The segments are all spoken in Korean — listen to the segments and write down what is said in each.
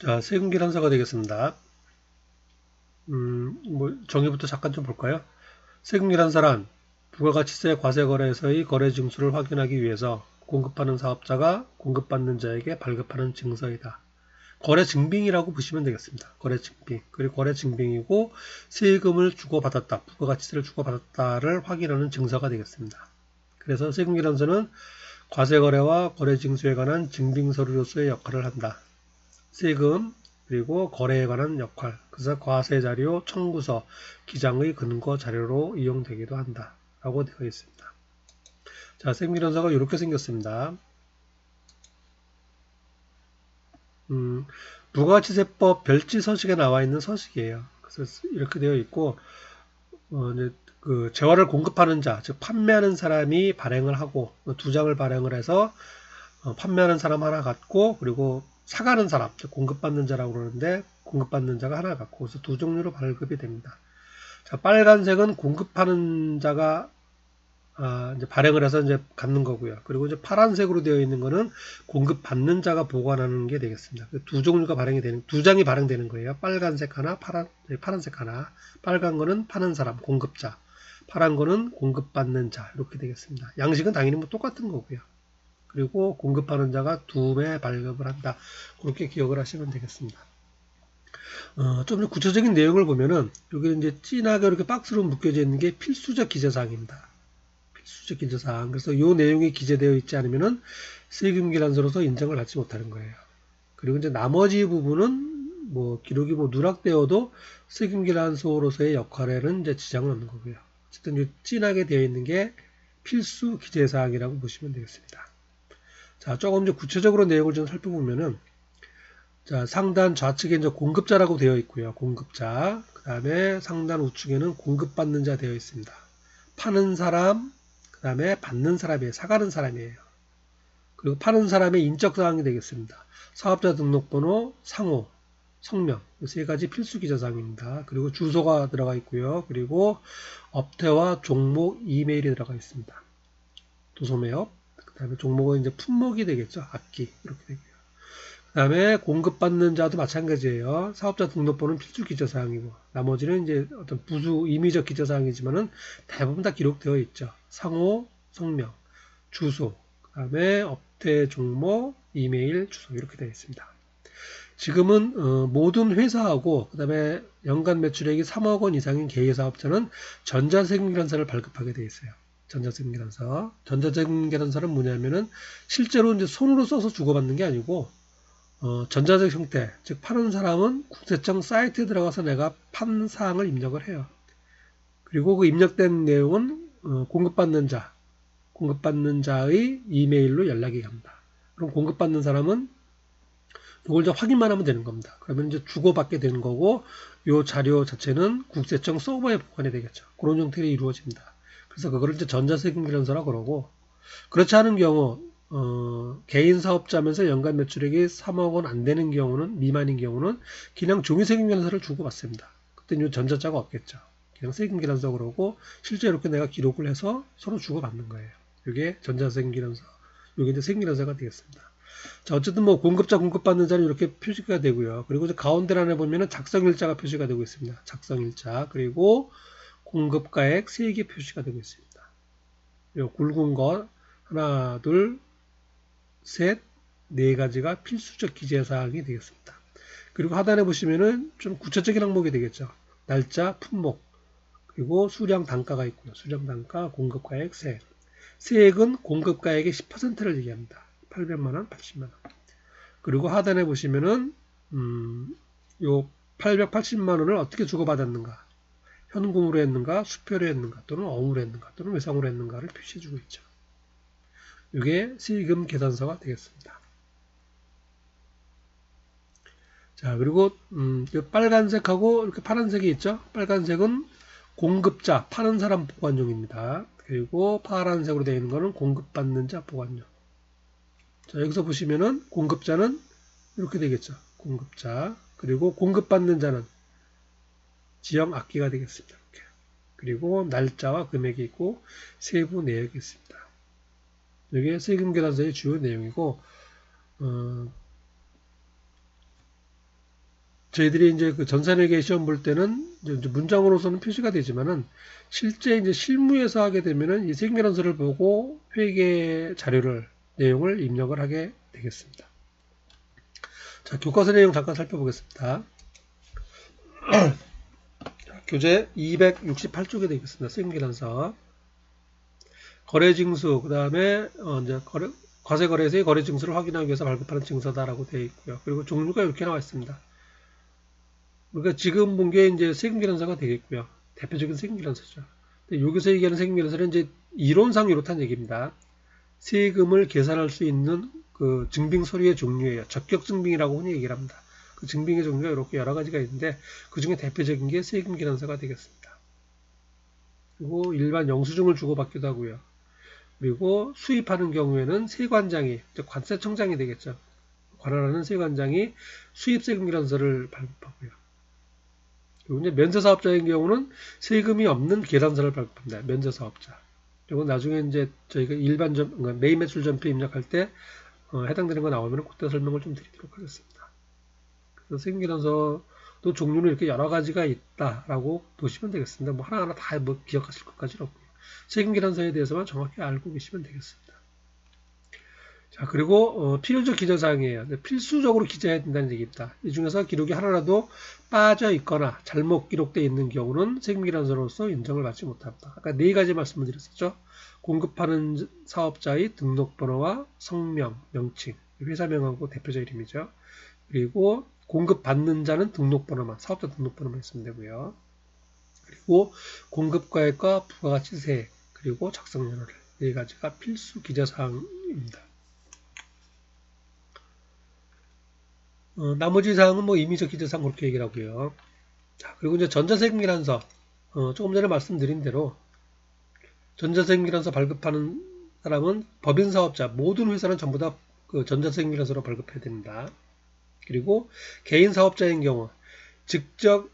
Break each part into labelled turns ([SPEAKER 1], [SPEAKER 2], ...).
[SPEAKER 1] 자, 세금 계산서가 되겠습니다. 정의부터 잠깐 좀 볼까요? 세금 계산서란 부가가치세 과세거래에서의 거래 징수를 확인하기 위해서 공급하는 사업자가 공급받는 자에게 발급하는 증서이다. 거래 증빙이라고 보시면 되겠습니다. 거래 증빙. 그리고 거래 증빙이고 세금을 주고받았다, 부가가치세를 주고받았다를 확인하는 증서가 되겠습니다. 그래서 세금 계산서는 과세거래와 거래 징수에 관한 증빙 서류로서의 역할을 한다. 세금, 그리고 거래에 관한 역할, 그래서 과세자료, 청구서, 기장의 근거 자료로 이용되기도 한다. 라고 되어 있습니다. 자, 세금계산서가 이렇게 생겼습니다. 부가가치세법 별지 서식에 나와 있는 서식이에요. 그래서 이렇게 되어 있고, 이제 그 재화를 공급하는 자, 즉 판매하는 사람이 발행을 하고 두 장을 발행을 해서 판매하는 사람 하나 갖고 그리고 사가는 사람, 즉 공급받는 자라고 그러는데 공급받는 자가 하나 갖고 그래서 두 종류로 발급이 됩니다. 자, 빨간색은 공급하는 자가 이제 발행을 해서 이제 갖는 거고요. 그리고 이제 파란색으로 되어 있는 거는 공급받는 자가 보관하는 게 되겠습니다. 두 종류가 발행이 되는, 두 장이 발행되는 거예요. 빨간색 하나, 파란색 하나. 빨간 거는 파는 사람, 공급자. 파란 거는 공급받는 자. 이렇게 되겠습니다. 양식은 당연히 뭐 똑같은 거고요. 그리고 공급하는 자가 두 배 발급을 한다. 그렇게 기억을 하시면 되겠습니다. 좀 구체적인 내용을 보면은 여기 이제 진하게 이렇게 박스로 묶여져 있는 게 필수적 기재사항입니다. 필수적 기재사항. 그래서 이 내용이 기재되어 있지 않으면은 세금계산서로서 인정을 받지 못하는 거예요. 그리고 이제 나머지 부분은 뭐 기록이 뭐 누락되어도 세금계산서로서의 역할에는 이제 지장은 없는 거고요. 어쨌든 진하게 되어 있는 게 필수 기재사항이라고 보시면 되겠습니다. 자, 조금 이제 구체적으로 내용을 좀 살펴보면은, 자, 상단 좌측에 이제 공급자라고 되어 있고요. 공급자. 그 다음에 상단 우측에는 공급받는 자 되어 있습니다. 파는 사람, 그 다음에 받는 사람이에요. 사가는 사람이에요. 그리고 파는 사람의 인적사항이 되겠습니다. 사업자 등록번호, 상호, 성명, 세 가지 필수 기재사항입니다. 그리고 주소가 들어가 있고요. 그리고 업태와 종목, 이메일이 들어가 있습니다. 도소매업, 그 다음에 종목은 이제 품목이 되겠죠. 악기, 이렇게 되고요. 그 다음에 공급받는 자도 마찬가지예요. 사업자 등록번호는 필수 기재사항이고, 나머지는 이제 어떤 부수 임의적 기재사항이지만은 대부분 다 기록되어 있죠. 상호, 성명, 주소, 그 다음에 업태 종목, 이메일, 주소 이렇게 되어 있습니다. 지금은 모든 회사하고 그 다음에 연간 매출액이 3억 원 이상인 개개사업자는 전자세금계산서를 발급하게 되어 있어요. 전자세금계산서. 전자세금계산서는 뭐냐면은 실제로 이제 손으로 써서 주고받는 게 아니고 전자적 형태, 즉 파는 사람은 국세청 사이트에 들어가서 내가 판 사항을 입력을 해요. 그리고 그 입력된 내용은 공급받는 자의 이메일로 연락이 갑니다. 그럼 공급받는 사람은 이걸 이제 확인만 하면 되는 겁니다. 그러면 이제 주고받게 되는 거고, 이 자료 자체는 국세청 서버에 보관이 되겠죠. 그런 형태로 이루어집니다. 그래서 그거를 이제 전자세금계산서라고 그러고, 그렇지 않은 경우, 개인 사업자면서 연간 매출액이 3억 원 안 되는 경우는, 미만인 경우는 그냥 종이세금계산서를 주고받습니다. 그때는 이 전자자가 없겠죠. 그냥 세금계산서 그러고, 실제 이렇게 내가 기록을 해서 서로 주고받는 거예요. 이게 전자세금계산서, 이게 이제 세금계산서가 되겠습니다. 자, 어쨌든 뭐 공급자, 공급받는 자는 이렇게 표시가 되고요. 그리고 이제 가운데란에 보면은 작성일자가 표시가 되고 있습니다. 작성일자. 그리고 공급가액 3개 표시가 되고 있습니다. 요 굵은 것 하나, 둘, 셋, 네 가지가 필수적 기재사항이 되겠습니다. 그리고 하단에 보시면은 좀 구체적인 항목이 되겠죠. 날짜, 품목, 그리고 수량 단가가 있고요. 수량 단가, 공급가액, 세액. 세액은 공급가액의 10%를 얘기합니다. 800만원, 80만원. 그리고 하단에 보시면은 요 880만 원을 어떻게 주고받았는가, 현금으로 했는가, 수표로 했는가, 또는 어음으로 했는가, 또는 외상으로 했는가를 표시해주고 있죠. 이게 세금 계산서가 되겠습니다. 자, 그리고 빨간색하고 이렇게 파란색이 있죠. 빨간색은 공급자, 파는 사람 보관용입니다. 그리고 파란색으로 되어 있는 거는 공급받는 자 보관용. 자, 여기서 보시면은 공급자는 이렇게 되겠죠. 공급자. 그리고 공급받는 자는 지역 악기가 되겠습니다. 이렇게. 그리고 날짜와 금액이 있고 세부 내역이 있습니다. 이게 세금 계산서의 주요 내용이고 저희들이 이제 그 전산회계 시험 볼 때는 이제 문장으로서는 표시가 되지만은 실제 이제 실무에서 하게 되면은 이 세금계산서를 보고 회계 자료를 내용을 입력을 하게 되겠습니다. 자, 교과서 내용 잠깐 살펴보겠습니다. 교재 268쪽에 되겠습니다. 세금계산서. 거래징수, 그 다음에 이제 과세거래에서의 거래징수를 확인하기 위해서 발급하는 증서다라고 되어 있고요. 그리고 종류가 이렇게 나와 있습니다. 그러니까 지금 본 게 이제 세금계산서가 되겠고요. 대표적인 세금계산서죠. 여기서 얘기하는 세금계산서는 이제 이론상 이렇다는 얘기입니다. 세금을 계산할 수 있는 그 증빙 서류의 종류예요. 적격 증빙이라고 흔히 얘기를 합니다. 그 증빙의 종류가 이렇게 여러 가지가 있는데 그 중에 대표적인 게 세금계산서가 되겠습니다. 그리고 일반 영수증을 주고받기도 하고요. 그리고 수입하는 경우에는 세관장이, 즉 관세청장이 되겠죠. 관할하는 세관장이 수입세금계산서를 발급하고요. 그리고 이제 면세사업자인 경우는 세금이 없는 계산서를 발급합니다. 면세사업자. 그리고 나중에 이제 저희가 일반 그러니까 매입매출 전표 입력할 때 해당되는 거 나오면 그때 설명을 좀 드리도록 하겠습니다. 그래서 세금계산서도 종류는 이렇게 여러 가지가 있다라고 보시면 되겠습니다. 뭐 하나하나 다 뭐 기억하실 것까지는 없고요. 세금계산서에 대해서만 정확히 알고 계시면 되겠습니다. 자, 그리고 필요적 기재사항이에요. 필수적으로 기재해야 된다는 얘기입니다. 이 중에서 기록이 하나라도 빠져 있거나 잘못 기록되어 있는 경우는 세금계산서로서 인정을 받지 못합니다. 아까 네 가지 말씀을 드렸었죠. 공급하는 사업자의 등록번호와 성명, 명칭, 회사명하고 대표자 이름이죠. 그리고 공급받는 자는 등록번호만, 사업자 등록번호만 있으면 되고요. 그리고 공급가액과 부가가치세, 그리고 작성연월 네 가지가 필수 기재사항입니다. 나머지 사항은 뭐 임의적 기재사항 그렇게 얘기를 하고요. 자, 그리고 이제 전자세금계산서 조금 전에 말씀드린 대로 전자세금계산서 발급하는 사람은 법인사업자 모든 회사는 전부 다 그 전자세금계산서로 발급해야 됩니다. 그리고 개인사업자인 경우 직전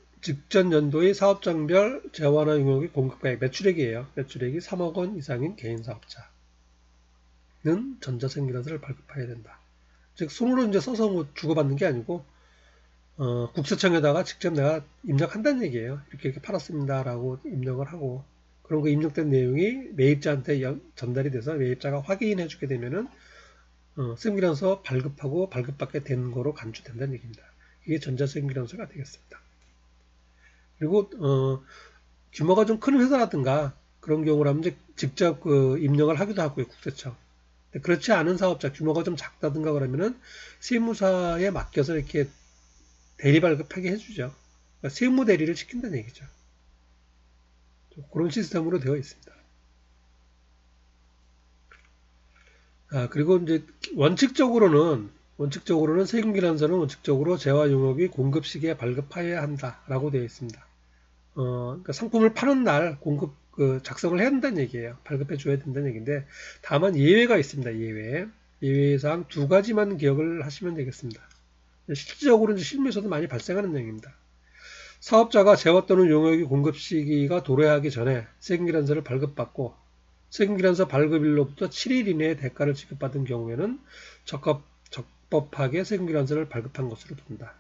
[SPEAKER 1] 연도의 사업장별 재원화 용역의 공급가액 매출액이에요. 매출액이 3억 원 이상인 개인사업자는 전자세금계산서를 발급해야 된다. 즉 손으로 이제 써서 뭐 주고받는 게 아니고 국세청에다가 직접 내가 입력한다는 얘기예요. 이렇게 팔았습니다라고 입력을 하고 그런 거 입력된 내용이 매입자한테 전달이 돼서 매입자가 확인해 주게 되면은 세금계산서 발급하고 발급받게 된 거로 간주된다는 얘기입니다. 이게 전자세금계산서가 되겠습니다. 그리고 규모가 좀 큰 회사라든가 그런 경우라면 이제 직접 그 입력을 하기도 하고요. 국세청. 그렇지 않은 사업자 규모가 좀 작다든가 그러면은 세무사에 맡겨서 이렇게 대리 발급하게 해주죠. 그러니까 세무 대리를 시킨다는 얘기죠. 그런 시스템으로 되어 있습니다. 그리고 이제 원칙적으로는 세금계산서는 원칙적으로 재화 용역이 공급 시기에 발급하여야 한다라고 되어 있습니다. 그러니까 상품을 파는 날 공급 작성을 해야 된다는 얘기예요. 발급해 줘야 된다는 얘기인데 다만 예외가 있습니다. 예외사항 두 가지만 기억을 하시면 되겠습니다. 실질적으로 이제 실무에서도 많이 발생하는 내용입니다. 사업자가 재화 또는 용역이 공급 시기가 도래하기 전에 세금계산서를 발급받고 세금계산서 발급일로부터 7일 이내에 대가를 지급받은 경우에는 적법하게 세금계산서를 발급한 것으로 본다.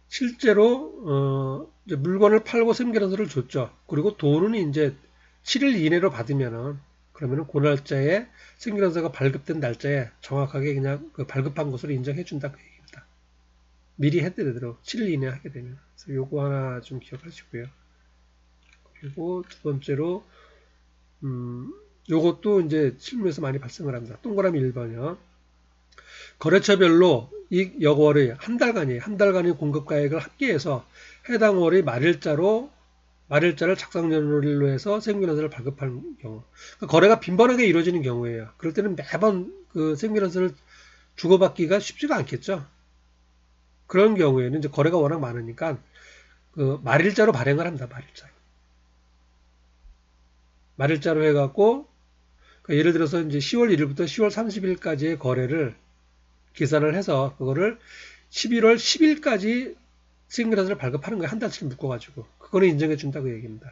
[SPEAKER 1] 실제로 이제 물건을 팔고 세금계산서를 줬죠. 그리고 돈은 이제 7일 이내로 받으면은 그러면은 그 날짜에 세금계산서가 발급된 날짜에 정확하게 그냥 그 발급한 것으로 인정해 준다 그 얘기입니다. 미리 했대로 7일 이내에 하게 되면. 그래서 요거 하나 좀 기억하시고요. 그리고 두 번째로 요것도 이제 실무에서 많이 발생을 합니다. 동그라미 1번이요. 거래처별로 이 여월의 한 달간의 공급가액을 합계해서 해당 월의 말일자를 작성연월일로 해서 세금계산서를 발급하는 경우. 그러니까 거래가 빈번하게 이루어지는 경우예요. 그럴 때는 매번 그 세금계산서를 주고받기가 쉽지가 않겠죠. 그런 경우에는 이제 거래가 워낙 많으니까 그 말일자로 발행을 합니다. 말일자로 해갖고 그러니까 예를 들어서 이제 10월 1일부터 10월 30일까지의 거래를 계산을 해서 그거를 11월 10일까지 세금계산서를 발급하는 거예요. 한 달씩 묶어가지고. 그거는 인정해 준다고 얘기입니다.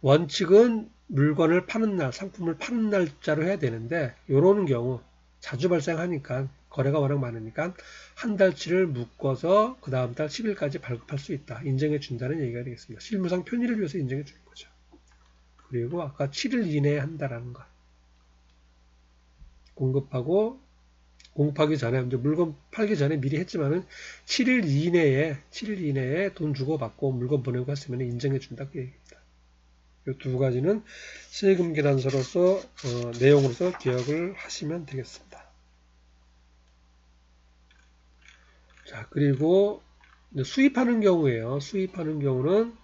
[SPEAKER 1] 원칙은 물건을 파는 날, 상품을 파는 날짜로 해야 되는데 이런 경우 자주 발생하니까 거래가 워낙 많으니까 한 달치를 묶어서 그 다음 달 10일까지 발급할 수 있다. 인정해 준다는 얘기가 되겠습니다. 실무상 편의를 위해서 인정해 주는 거죠. 그리고 아까 7일 이내에 한다라는 거. 공급하기 전에 이제 물건 팔기 전에 미리 했지만은 7일 이내에 돈 주고 받고 물건 보내고 했으면 인정해 준다 그 얘기입니다. 이 두 가지는 세금 계산서로서 내용으로서 기억을 하시면 되겠습니다. 자, 그리고 수입하는 경우에요. 수입하는 경우는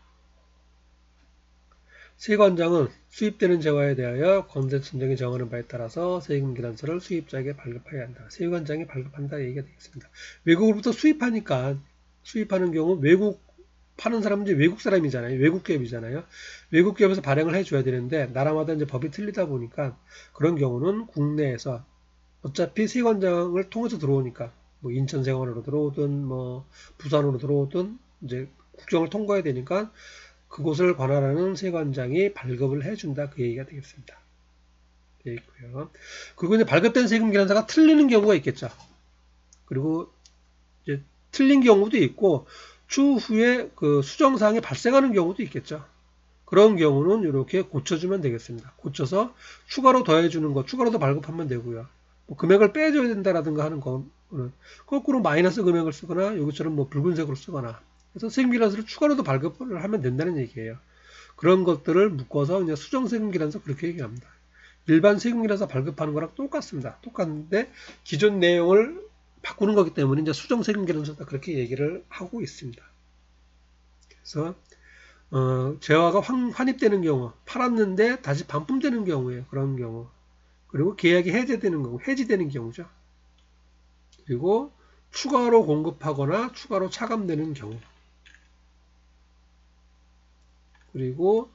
[SPEAKER 1] 세관장은 수입되는 재화에 대하여 관세청장이 정하는 바에 따라서 세금 계산서를 수입자에게 발급해야 한다. 세관장이 발급한다 얘기가 되겠습니다. 외국으로부터 수입하니까 수입하는 경우 외국 파는 사람은 이제 외국 사람이잖아요. 외국 기업이잖아요. 외국 기업에서 발행을 해줘야 되는데 나라마다 이제 법이 틀리다 보니까 그런 경우는 국내에서 어차피 세관장을 통해서 들어오니까 뭐 인천세관으로 들어오든 뭐 부산으로 들어오든 이제 국경을 통과해야 되니까 그곳을 관할하는 세관장이 발급을 해준다 그 얘기가 되겠습니다. 되어 있고요. 그리고 이제 발급된 세금 계산서가 틀리는 경우가 있겠죠. 그리고 이제 틀린 경우도 있고 추후에 그 수정사항이 발생하는 경우도 있겠죠. 그런 경우는 이렇게 고쳐주면 되겠습니다. 고쳐서 추가로 더해주는 거, 추가로 더 발급하면 되고요. 뭐 금액을 빼줘야 된다라든가 하는 거는 거꾸로 마이너스 금액을 쓰거나 여기처럼 뭐 붉은색으로 쓰거나 그래서 세금계산서를 추가로 더 발급을 하면 된다는 얘기예요. 그런 것들을 묶어서 그냥 수정세금계산서 그렇게 얘기합니다. 일반 세금계산서 발급하는 거랑 똑같습니다. 똑같은데 기존 내용을 바꾸는 거기 때문에 이제 수정세금계산서다 그렇게 얘기를 하고 있습니다. 그래서 재화가 환입되는 경우, 팔았는데 다시 반품되는 경우에요. 그런 경우. 그리고 계약이 해제되는 경우, 해지되는 경우죠. 그리고 추가로 공급하거나 추가로 차감되는 경우. 그리고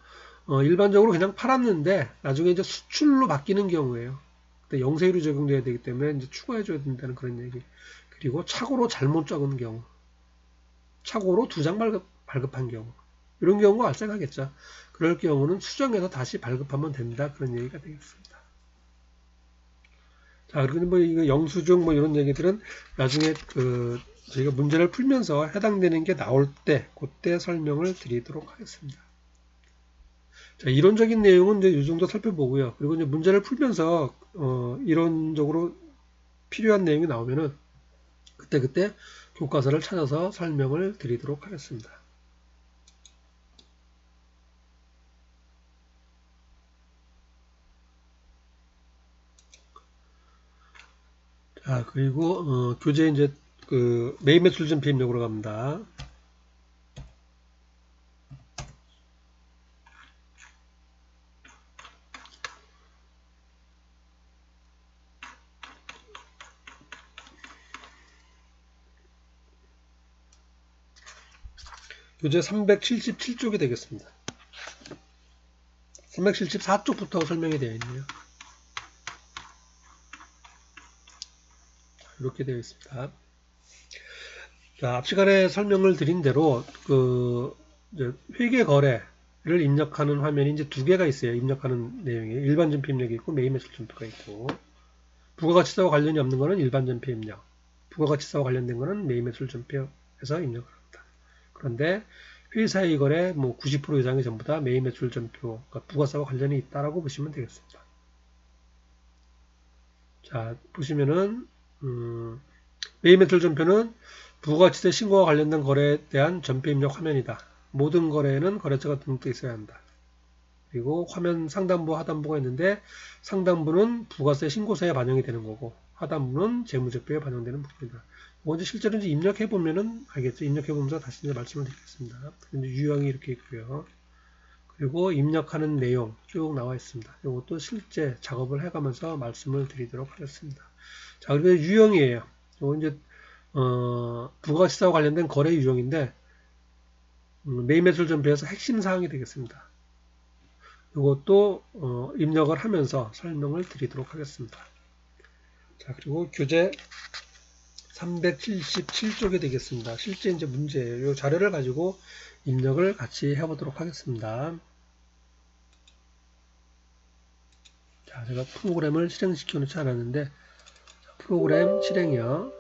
[SPEAKER 1] 일반적으로 그냥 팔았는데 나중에 이제 수출로 바뀌는 경우에요. 그때 영세율이 적용돼야 되기 때문에 이제 추가해줘야 된다는 그런 얘기. 그리고 착오로 잘못 적은 경우. 착오로 2장 발급한 경우. 이런 경우가 발생하겠죠. 그럴 경우는 수정해서 다시 발급하면 된다. 그런 얘기가 되겠습니다. 자, 그리고 뭐 이거 영수증 뭐 이런 얘기들은 나중에 저희가 문제를 풀면서 해당되는 게 나올 때 그때 설명을 드리도록 하겠습니다. 자, 이론적인 내용은 이제 이 정도 살펴보고요. 그리고 이제 문제를 풀면서 이론적으로 필요한 내용이 나오면은 그때 교과서를 찾아서 설명을 드리도록 하겠습니다. 자, 그리고 교재 이제 매입 매출 전폐입력으로 갑니다. 교재 377쪽이 되겠습니다. 374쪽부터 설명이 되어 있네요. 이렇게 되어 있습니다. 자, 앞 시간에 설명을 드린 대로 회계 거래를 입력하는 화면이 이제 두 개가 있어요. 입력하는 내용이 일반 전폐 입력이 있고 매입 매출 전폐가 있고 부가가치세와 관련이 없는 거는 일반 전폐 입력, 부가가치세와 관련된 거는 매입 매출 전폐에서 입력을 합니다. 그런데 회사의 거래 뭐 90% 이상이 전부 다 매입 매출 전표, 그러니까 부가세와 관련이 있다라고 보시면 되겠습니다. 자, 보시면은 매입 매출 전표는 부가가치세 신고와 관련된 거래에 대한 전폐 입력 화면이다. 모든 거래에는 거래처가 등록되어 있어야 한다. 그리고 화면 상단부, 하단부가 있는데 상단부는 부가세 신고서에 반영이 되는 거고 하단부는 재무제표에 반영되는 부분이다. 이거 이제 실제로 이제 입력해 보면은 알겠죠. 입력해 보면서 다시 이제 말씀을 드리겠습니다. 이제 유형이 이렇게 있고요. 그리고 입력하는 내용 쭉 나와 있습니다. 이것도 실제 작업을 해가면서 말씀을 드리도록 하겠습니다. 자, 그리고 유형이에요. 이거 이제 부가시세와 관련된 거래 유형인데 매입 매출 전폐에서 핵심 사항이 되겠습니다. 이것도 입력을 하면서 설명을 드리도록 하겠습니다. 자, 그리고 교재 377쪽이 되겠습니다. 실제 이제 문제예요. 이 자료를 가지고 입력을 같이 해보도록 하겠습니다. 자, 제가 프로그램을 실행시켜 놓지 않았는데 프로그램 실행이요.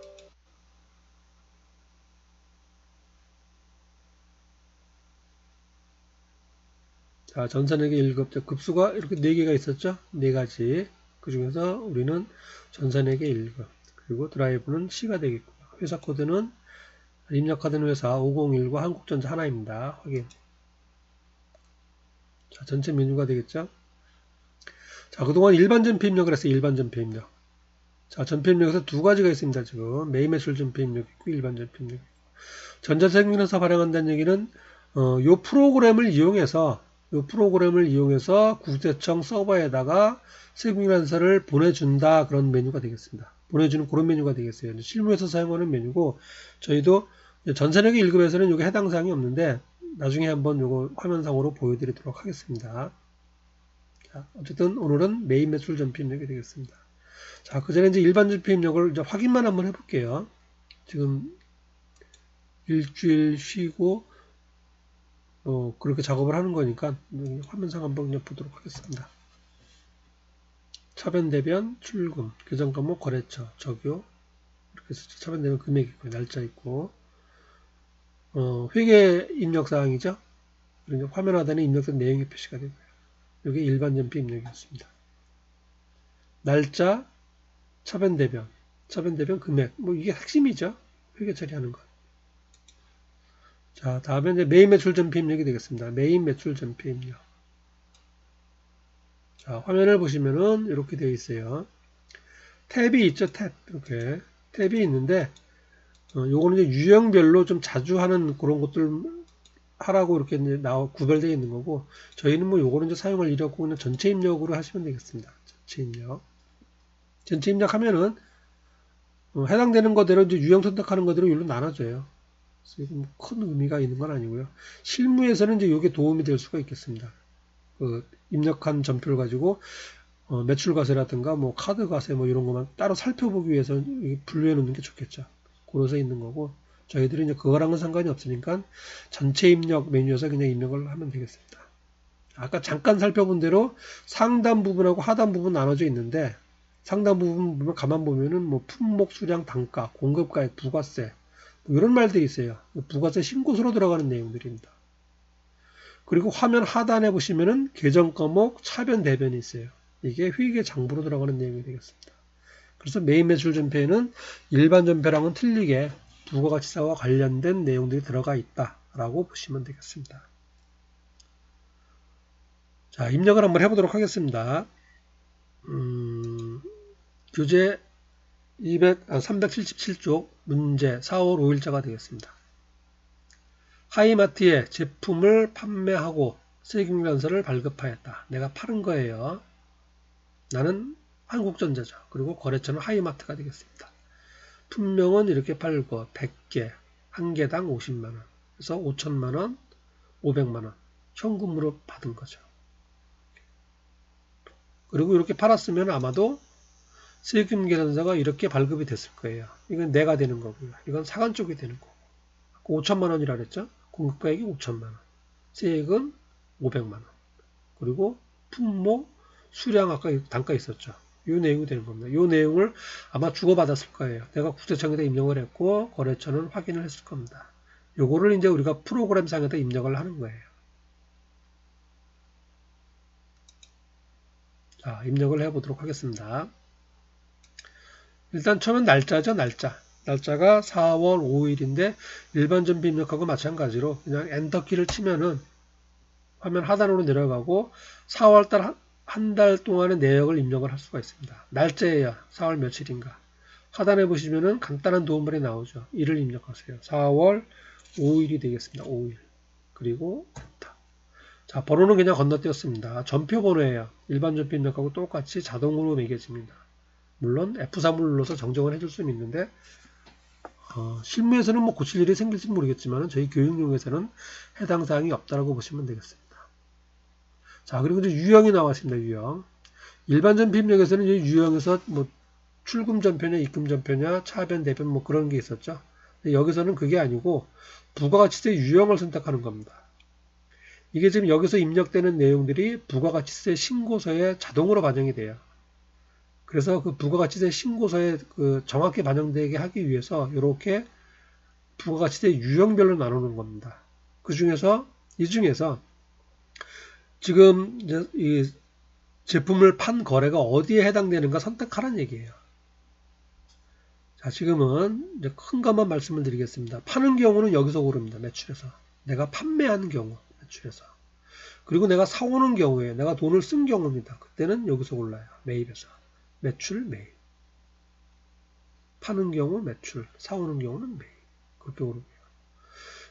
[SPEAKER 1] 자, 전산액의 1급, 급수가 이렇게 4개가 있었죠? 4가지. 그 중에서 우리는 전산액의 1급, 그리고 드라이브는 C가 되겠고요. 회사 코드는 입력하던 회사 501과 한국전자 하나입니다. 확인. 자, 전체 메뉴가 되겠죠? 자, 그동안 일반 전표 입력을 했어요. 일반 전표 입력. 자, 전표 입력에서 두 가지가 있습니다. 지금 매일 매출 전표 입력 있고 일반 전표 입력 있고. 전자세금에서 발행한다는 얘기는 요 프로그램을 이용해서 국세청 서버에다가 세금인란서를 보내준다, 그런 메뉴가 되겠습니다. 보내주는 그런 메뉴가 되겠어요. 실무에서 사용하는 메뉴고, 저희도 전산액의 1급에서는 이게 해당 사항이 없는데 나중에 한번 요거 화면상으로 보여드리도록 하겠습니다. 자, 어쨌든 오늘은 메인 매출 전표 입력이 되겠습니다. 자, 그 전에 이제 일반 전표 입력을 이제 확인만 한번 해볼게요. 지금 일주일 쉬고 그렇게 작업을 하는 거니까 화면상 한번 그냥 보도록 하겠습니다. 차변대변, 출금, 계정 과목, 거래처, 적요, 이렇게 해서 차변대변 금액 있고 날짜 있고, 회계 입력 사항이죠. 화면 하단에 입력된 내용이 표시가 되고요. 이게 일반 전표 입력이었습니다. 날짜, 차변대변 금액, 이게 핵심이죠. 회계 처리하는 것. 자, 다음에 이제 메인 매출 전표 입력이 되겠습니다. 메인 매출 전표 입력. 자, 화면을 보시면은 이렇게 되어 있어요. 탭이 있죠, 탭. 이렇게 탭이 있는데, 요거는 이제 유형별로 좀 자주 하는 그런 것들 하라고 이렇게 이제 구별되어 있는 거고, 저희는 요거는 이제 사용할 일이 없고 그냥 전체 입력으로 하시면 되겠습니다. 전체 입력. 전체 입력하면은 해당되는 거대로 이제 유형 선택하는 거대로 일로 나눠져요. 그래서 큰 의미가 있는 건 아니고요. 실무에서는 이제 이게 도움이 될 수가 있겠습니다. 입력한 전표를 가지고 매출 과세라든가 카드 과세 이런 것만 따로 살펴보기 위해서 분류해 놓는 게 좋겠죠. 그래서 있는 거고, 저희들이 이제 그거랑은 상관이 없으니까 전체 입력 메뉴에서 그냥 입력을 하면 되겠습니다. 아까 잠깐 살펴본 대로 상단 부분하고 하단 부분 나눠져 있는데, 상단 부분 보면 가만 보면은 품목, 수량, 단가, 공급가액, 부가세 이런 말들이 있어요. 부가세 신고서로 들어가는 내용들입니다. 그리고 화면 하단에 보시면은 계정 과목, 차변, 대변이 있어요. 이게 회계 장부로 들어가는 내용이 되겠습니다. 그래서 메인 매출 전표에는 일반 전표랑은 틀리게 부가가치세와 관련된 내용들이 들어가 있다라고 보시면 되겠습니다. 자, 입력을 한번 해보도록 하겠습니다. 교재 377쪽 문제 4월 5일자가 되겠습니다. 하이마트에 제품을 판매하고 세금인란서를 발급하였다. 내가 파는 거예요. 나는 한국전자죠. 그리고 거래처는 하이마트가 되겠습니다. 품명은 이렇게 팔고 100개, 한 개당 50만원. 그래서 5천만원, 500만원 현금으로 받은 거죠. 그리고 이렇게 팔았으면 아마도 세금 계산서가 이렇게 발급이 됐을 거예요. 이건 내가 되는 거고요. 이건 사관 쪽이 되는 거고. 5천만 원이라 그랬죠? 공급가액이 5천만 원. 세액은 500만 원. 그리고 품목, 수량 아까 단가 있었죠. 이 내용이 되는 겁니다. 이 내용을 아마 주고받았을 거예요. 내가 국세청에다 입력을 했고 거래처는 확인을 했을 겁니다. 요거를 이제 우리가 프로그램 상에다 입력을 하는 거예요. 자, 입력을 해보도록 하겠습니다. 일단 처음엔 날짜죠, 날짜가 4월 5일인데 일반 전표 입력하고 마찬가지로 그냥 엔터키를 치면은 화면 하단으로 내려가고 4월달 한 달 동안의 내역을 입력을 할 수가 있습니다. 날짜예요. 4월 며칠인가. 하단에 보시면은 간단한 도움말이 나오죠. 일을 입력하세요. 4월 5일이 되겠습니다. 5일. 그리고 자, 번호는 그냥 건너뛰었습니다. 전표 번호예요. 일반 전표 입력하고 똑같이 자동으로 매겨집니다. 물론 F3을 눌러서 정정을 해줄 수는 있는데 실무에서는 고칠 일이 생길지 모르겠지만 저희 교육용에서는 해당 사항이 없다라고 보시면 되겠습니다. 자, 그리고 이제 유형이 나왔습니다. 유형. 일반 전표 입력에서는 이제 유형에서 출금 전표냐, 입금 전표냐, 차변, 대변 그런 게 있었죠. 여기서는 그게 아니고 부가가치세 유형을 선택하는 겁니다. 이게 지금 여기서 입력되는 내용들이 부가가치세 신고서에 자동으로 반영이 돼요. 그래서 그 부가가치세 신고서에 그 정확히 반영되게 하기 위해서 이렇게 부가가치세 유형별로 나누는 겁니다. 이 중에서 지금 이제 이 제품을 판 거래가 어디에 해당되는가 선택하라는 얘기예요. 자, 지금은 이제 큰 것만 말씀을 드리겠습니다. 파는 경우는 여기서 고릅니다. 매출에서. 내가 판매하는 경우, 매출에서. 그리고 내가 사오는 경우에 내가 돈을 쓴 경우입니다. 그때는 여기서 골라요. 매입에서. 매출, 매입. 파는 경우 매출, 사오는 경우는 매입. 그렇게 고르고요.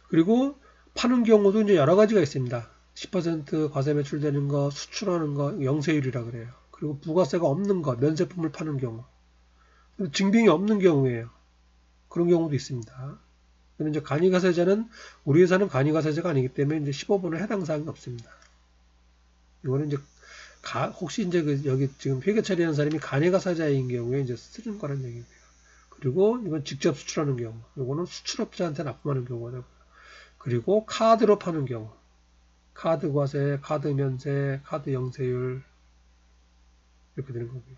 [SPEAKER 1] 그리고 파는 경우도 이제 여러 가지가 있습니다. 10% 과세 매출되는 거, 수출하는 거, 영세율이라 그래요. 그리고 부가세가 없는 거, 면세품을 파는 경우. 증빙이 없는 경우에요. 그런 경우도 있습니다. 그럼 이제 간이가세제는 우리 회사는 간이가세제가 아니기 때문에 이제 15번은 해당 사항이 없습니다. 이거는 이제 혹시 이제 여기 지금 회계 처리하는 사람이 간이가세자인 경우에 이제 쓰는 거란 얘기고요. 그리고 이건 직접 수출하는 경우, 이거는 수출업자한테 납품하는 경우가 되고요. 그리고 카드로 파는 경우, 카드 과세, 카드 면세, 카드 영세율 이렇게 되는 거고요.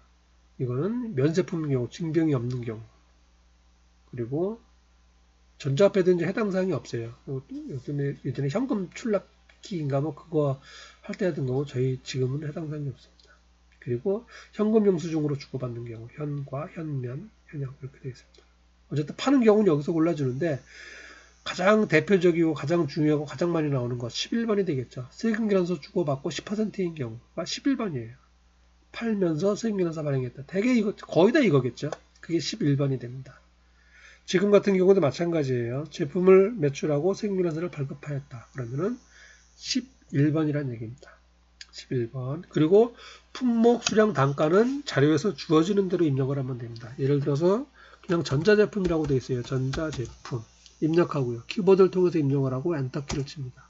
[SPEAKER 1] 이거는 면세품인 경우, 증빙이 없는 경우. 그리고 전자화폐도 이제 해당 사항이 없어요. 요즘에 예전에 현금 출납기인가 뭐 그거 할 때 하던 거고 저희 지금은 해당 사항이 없습니다. 그리고 현금 영수증으로 주고받는 경우, 현과 현면, 현형 이렇게 되어 있습니다. 어쨌든 파는 경우는 여기서 골라주는데 가장 대표적이고 가장 중요하고 가장 많이 나오는 것 11번이 되겠죠. 세금계산서 주고받고 10%인 경우가 11번이에요. 팔면서 세금계산서 발행했다. 대개 이거 거의 다 이거겠죠. 그게 11번이 됩니다. 지금 같은 경우도 마찬가지예요. 제품을 매출하고 세금계산서를 발급하였다. 그러면은 11번이라는 얘기입니다. 11번. 그리고 품목, 수량, 단가는 자료에서 주어지는 대로 입력을 하면 됩니다. 예를 들어서 그냥 전자제품이라고 되어 있어요. 전자제품. 입력하고요. 키보드를 통해서 입력을 하고 엔터키를 칩니다.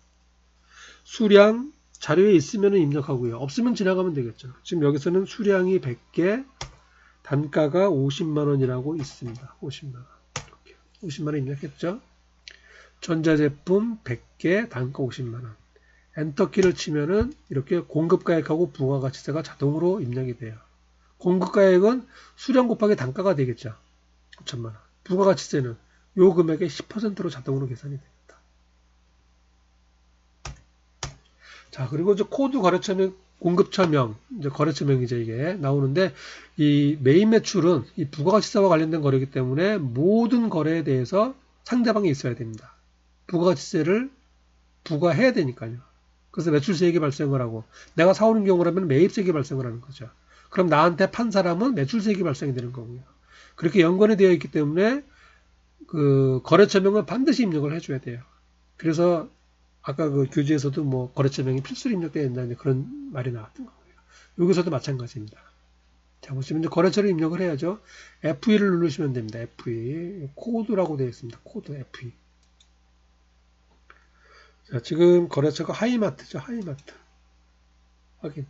[SPEAKER 1] 수량, 자료에 있으면 입력하고요. 없으면 지나가면 되겠죠. 지금 여기서는 수량이 100개, 단가가 50만원이라고 있습니다. 50만원. 50만원 입력했죠. 전자제품 100개, 단가 50만원. 엔터키를 치면은 이렇게 공급가액하고 부가가치세가 자동으로 입력이 돼요. 공급가액은 수량 곱하기 단가가 되겠죠. 5천만원. 부가가치세는 요 금액의 10%로 자동으로 계산이 됩니다. 자, 그리고 이제 코드 거래처명, 공급처명, 이제 거래처명이죠, 이게 나오는데, 이 메인 매출은 이 부가가치세와 관련된 거래이기 때문에 모든 거래에 대해서 상대방이 있어야 됩니다. 부가가치세를 부과해야 되니까요. 그래서 매출세액이 발생을 하고, 내가 사오는 경우라면 매입세액이 발생을 하는 거죠. 그럼 나한테 판 사람은 매출세액이 발생이 되는 거고요. 그렇게 연관이 되어 있기 때문에 그 거래처명은 반드시 입력을 해줘야 돼요. 그래서 아까 그 교재에서도 뭐 거래처명이 필수로 입력되어야 된다는 그런 말이 나왔던 거고요. 여기서도 마찬가지입니다. 자, 보시면 이제 거래처를 입력을 해야죠. F2를 누르시면 됩니다. F2. 코드라고 되어 있습니다. 코드 F2. 자, 지금 거래처가 하이마트죠. 하이마트. 확인.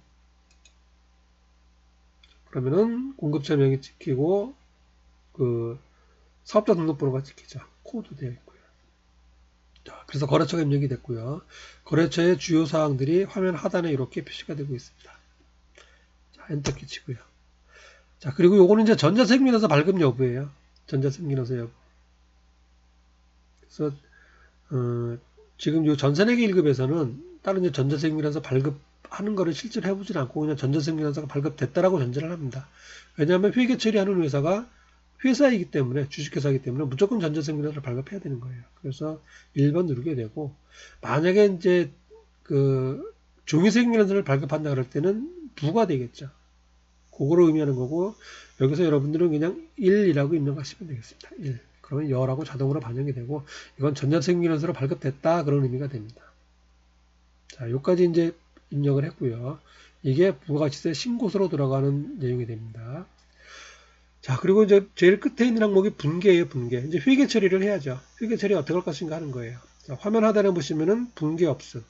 [SPEAKER 1] 그러면은 공급처명이 찍히고 그 사업자 등록번호가 찍히죠. 코드 되어 있고요. 자, 그래서 거래처가 입력이 됐고요. 거래처의 주요 사항들이 화면 하단에 이렇게 표시가 되고 있습니다. 자, 엔터키 치고요. 자, 그리고 요거는 이제 전자세금이라서 발급 여부예요. 전자세금이라서 여부. 그래서 지금 요 전산회계 1급에서는 다른 이제 전자세금이라서 발급하는 거를 실제로 해보진 않고 그냥 전자세금이라서 발급됐다라고 전제를 합니다. 왜냐하면 회계 처리하는 회사가 회사이기 때문에 주식회사이기 때문에 무조건 전자세금이라서 발급해야 되는 거예요. 그래서 1번 누르게 되고 만약에 이제 그 종이세금이라서를 발급한다 그럴 때는 부가 되겠죠. 그거를 의미하는 거고 여기서 여러분들은 그냥 1이라고 입력하시면 되겠습니다. 1. 그러면 여라고 자동으로 반영이 되고 이건 전자세금이라서로 발급됐다 그런 의미가 됩니다. 자, 여기까지 이제 입력을 했고요. 이게 부가가치세 신고서로 들어가는 내용이 됩니다. 자, 그리고 이제 제일 끝에 있는 항목이 분계예요, 분계. 이제 회계 처리를 해야죠. 회계 처리 어떻게 할 것인가 하는 거예요. 자, 화면 하단에 보시면은 분계 없음.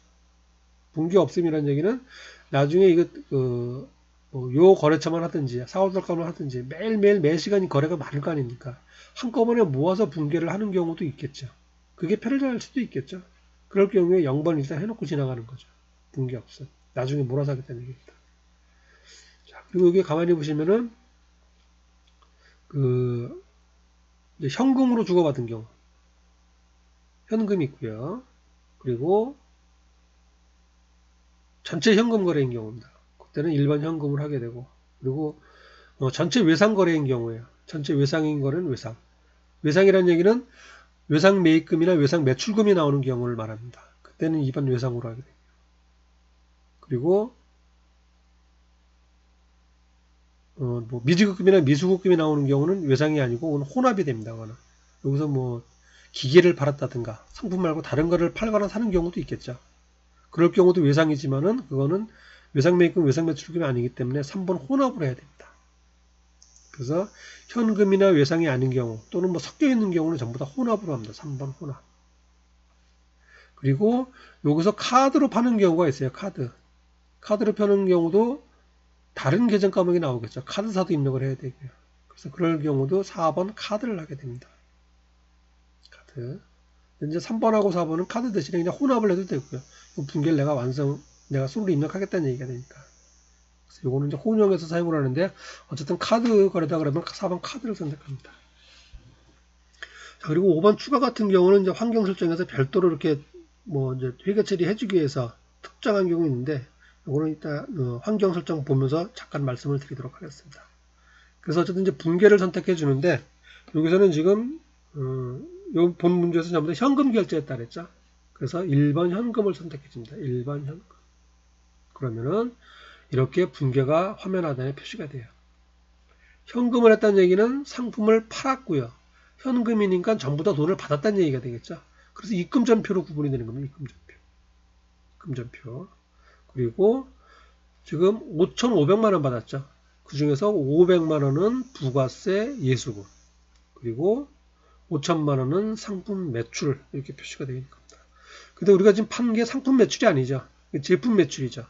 [SPEAKER 1] 분계 없음이라는 얘기는 나중에 이거 요 거래처만 하든지 사업들과만 하든지 매일매일 매시간이 거래가 많을 거 아닙니까? 한꺼번에 모아서 분계를 하는 경우도 있겠죠. 그게 편리할 수도 있겠죠. 그럴 경우에 0번 일단 해놓고 지나가는 거죠. 분계 없음. 나중에 몰아서 하겠다는 얘기입니다. 자, 그리고 여기 가만히 보시면은 그 이제 현금으로 주고받은 경우, 현금이 있고요. 그리고 전체 현금 거래인 경우입니다. 그때는 일반 현금을 하게 되고, 그리고 전체 외상 거래인 경우에요. 전체 외상인 거는 외상. 외상이라는 얘기는 외상 매입금이나 외상 매출금이 나오는 경우를 말합니다. 그때는 일반 외상으로 하게 돼요. 그리고 뭐 미지급금이나 미수급금이 나오는 경우는 외상이 아니고 그건 혼합이 됩니다. 그거는. 여기서 뭐 기계를 팔았다든가 상품 말고 다른 거를 팔거나 사는 경우도 있겠죠. 그럴 경우도 외상이지만은 그거는 외상 매입금, 외상 매출금이 아니기 때문에 3번 혼합으로 해야 됩니다. 그래서 현금이나 외상이 아닌 경우 또는 뭐 섞여 있는 경우는 전부 다 혼합으로 합니다. 3번 혼합. 그리고 여기서 카드로 파는 경우가 있어요. 카드로 파는 경우도 다른 계정 과목이 나오겠죠. 카드사도 입력을 해야 되고요. 그래서 그럴 경우도 4번 카드를 하게 됩니다. 카드. 이제 3번하고 4번은 카드 대신에 그냥 혼합을 해도 되고요. 분계를 내가 수를 입력하겠다는 얘기가 되니까. 그래서 요거는 이제 혼용해서 사용을 하는데, 어쨌든 카드 거래다 그러면 4번 카드를 선택합니다. 자, 그리고 5번 추가 같은 경우는 이제 환경 설정에서 별도로 이렇게 뭐 이제 회계 처리해주기 위해서 특정한 경우 있는데, 요거는 이따 환경 설정 보면서 잠깐 말씀을 드리도록 하겠습니다. 그래서 어쨌든 이제 분계를 선택해 주는데, 여기서는 지금 요 본 문제에서 전부 다 현금 결제했다 그랬죠. 그래서 1번 현금을 선택해 줍니다. 1번 현금. 그러면은 이렇게 분계가 화면 하단에 표시가 돼요. 현금을 했다는 얘기는 상품을 팔았고요. 현금이니까 전부 다 돈을 받았다는 얘기가 되겠죠. 그래서 입금전표로 구분이 되는 겁니다. 입금전표. 그리고 지금 5,500만 원 받았죠. 그 중에서 500만 원은 부가세 예수금. 그리고 5천만 원은 상품 매출 이렇게 표시가 되어 있는 겁니다. 근데 우리가 지금 판 게 상품 매출이 아니죠. 제품 매출이죠.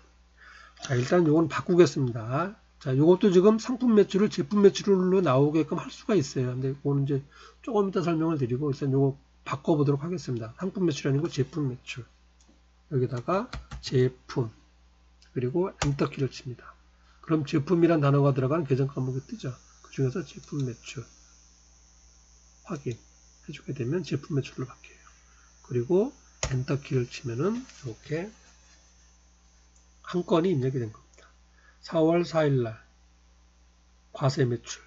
[SPEAKER 1] 자, 일단 요건 바꾸겠습니다. 자, 요것도 지금 상품 매출을 제품 매출로 나오게끔 할 수가 있어요. 근데 이거는 이제 조금 이따 설명을 드리고 일단 요거 바꿔보도록 하겠습니다. 상품 매출이 아니고 제품 매출. 여기다가 제품 그리고 엔터키를 칩니다. 그럼 제품이란 단어가 들어간 계정 과목이 뜨죠. 그 중에서 제품 매출 확인 해주게 되면 제품 매출로 바뀌어요. 그리고 엔터키를 치면은 이렇게 한 건이 입력이 된 겁니다. 4월 4일날 과세 매출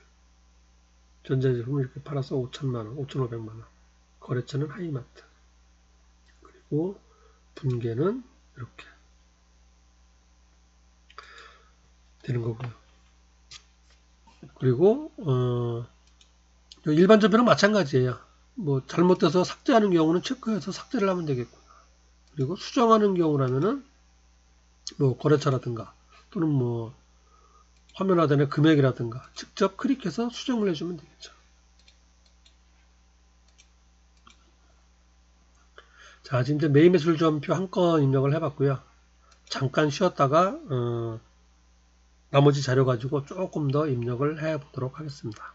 [SPEAKER 1] 전자제품을 이렇게 팔아서 5천만원, 5,500만원 거래처는 하이마트 그리고 분계는 이렇게 되는 거고요. 그리고 일반 전표랑 마찬가지예요. 뭐 잘못돼서 삭제하는 경우는 체크해서 삭제를 하면 되겠고요. 그리고 수정하는 경우라면은 뭐 거래처라든가 또는 뭐 화면 하단에 금액이라든가 직접 클릭해서 수정을 해주면 되겠죠. 자, 지금 이제 매입 매출 점표 한 건 입력을 해봤고요. 잠깐 쉬었다가 나머지 자료 가지고 조금 더 입력을 해보도록 하겠습니다.